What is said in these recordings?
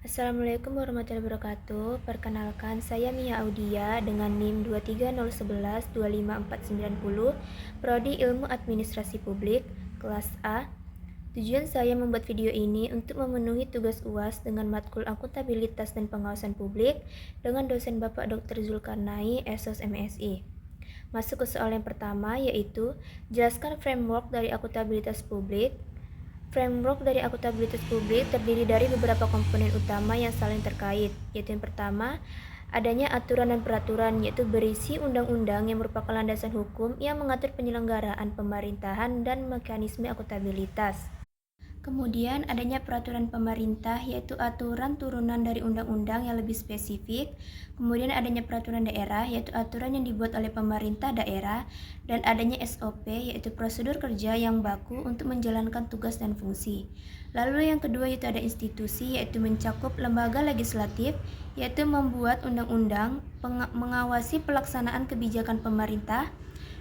Assalamualaikum warahmatullahi wabarakatuh. Perkenalkan, saya Mia Audia dengan NIM 23011-25490, Prodi Ilmu Administrasi Publik, kelas A. Tujuan saya membuat video ini untuk memenuhi tugas UAS dengan matkul akuntabilitas dan pengawasan publik dengan dosen Bapak Dr. Zulkarnai, SOS MSI. Masuk ke soal yang pertama, yaitu jelaskan framework dari akuntabilitas publik. Framework dari akuntabilitas publik terdiri dari beberapa komponen utama yang saling terkait, yaitu yang pertama, adanya aturan dan peraturan, yaitu berisi undang-undang yang merupakan landasan hukum yang mengatur penyelenggaraan pemerintahan dan mekanisme akuntabilitas. Kemudian adanya peraturan pemerintah, yaitu aturan turunan dari undang-undang yang lebih spesifik. Kemudian adanya peraturan daerah, yaitu aturan yang dibuat oleh pemerintah daerah. Dan adanya SOP, yaitu prosedur kerja yang baku untuk menjalankan tugas dan fungsi. Lalu yang kedua yaitu ada institusi, yaitu mencakup lembaga legislatif, yaitu membuat undang-undang, mengawasi pelaksanaan kebijakan pemerintah,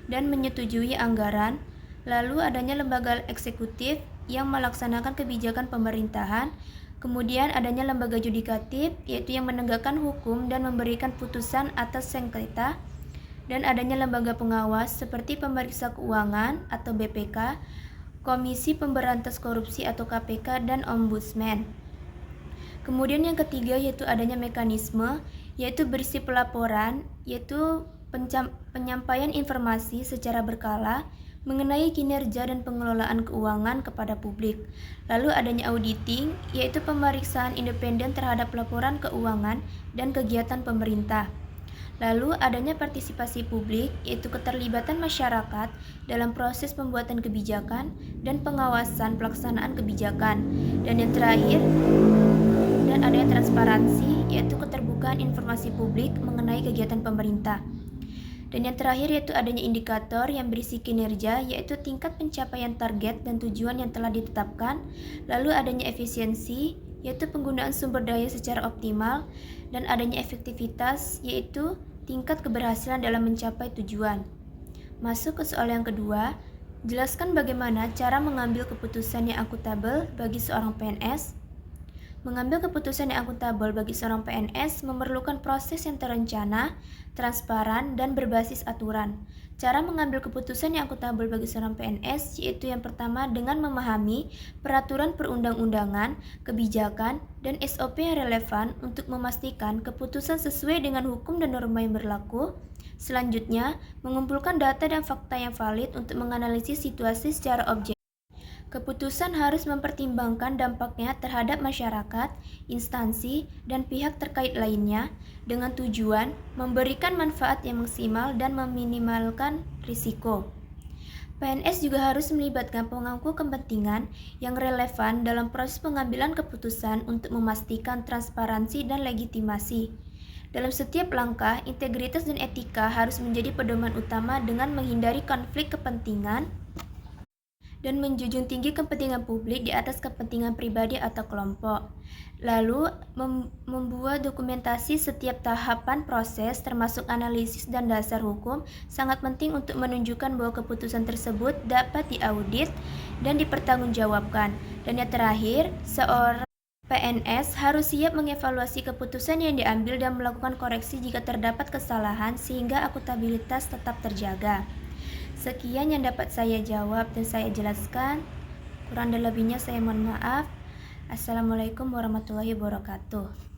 dan menyetujui anggaran. Lalu adanya lembaga eksekutif yang melaksanakan kebijakan pemerintahan. Kemudian adanya lembaga yudikatif, yaitu yang menegakkan hukum dan memberikan putusan atas sengketa. Dan adanya lembaga pengawas seperti pemeriksa keuangan atau BPK, Komisi Pemberantas Korupsi atau KPK, dan Ombudsman. Kemudian yang ketiga yaitu adanya mekanisme, yaitu berisi pelaporan, yaitu penyampaian informasi secara berkala mengenai kinerja dan pengelolaan keuangan kepada publik. Lalu adanya auditing, yaitu pemeriksaan independen terhadap laporan keuangan dan kegiatan pemerintah. Lalu adanya partisipasi publik, yaitu keterlibatan masyarakat dalam proses pembuatan kebijakan dan pengawasan pelaksanaan kebijakan. Dan yang terakhir, dan adanya transparansi, yaitu keterbukaan informasi publik mengenai kegiatan pemerintah. Dan yang terakhir yaitu adanya indikator yang berisi kinerja, yaitu tingkat pencapaian target dan tujuan yang telah ditetapkan. Lalu adanya efisiensi, yaitu penggunaan sumber daya secara optimal. Dan adanya efektivitas, yaitu tingkat keberhasilan dalam mencapai tujuan. Masuk ke soal yang kedua, jelaskan bagaimana cara mengambil keputusan yang akuntabel bagi seorang PNS. Mengambil keputusan yang akuntabel bagi seorang PNS memerlukan proses yang terencana, transparan, dan berbasis aturan. Cara mengambil keputusan yang akuntabel bagi seorang PNS yaitu yang pertama dengan memahami peraturan perundang-undangan, kebijakan, dan SOP yang relevan untuk memastikan keputusan sesuai dengan hukum dan norma yang berlaku. Selanjutnya, mengumpulkan data dan fakta yang valid untuk menganalisis situasi secara objektif. Keputusan harus mempertimbangkan dampaknya terhadap masyarakat, instansi, dan pihak terkait lainnya dengan tujuan memberikan manfaat yang maksimal dan meminimalkan risiko. PNS juga harus melibatkan pemangku kepentingan yang relevan dalam proses pengambilan keputusan untuk memastikan transparansi dan legitimasi. Dalam setiap langkah, integritas dan etika harus menjadi pedoman utama dengan menghindari konflik kepentingan dan menjunjung tinggi kepentingan publik di atas kepentingan pribadi atau kelompok. Lalu, membuat dokumentasi setiap tahapan proses termasuk analisis dan dasar hukum sangat penting untuk menunjukkan bahwa keputusan tersebut dapat diaudit dan dipertanggungjawabkan. Dan yang terakhir, seorang PNS harus siap mengevaluasi keputusan yang diambil dan melakukan koreksi jika terdapat kesalahan sehingga akuntabilitas tetap terjaga. Sekian yang dapat saya jawab dan saya jelaskan. Kurang dan lebihnya saya mohon maaf. Assalamualaikum warahmatullahi wabarakatuh.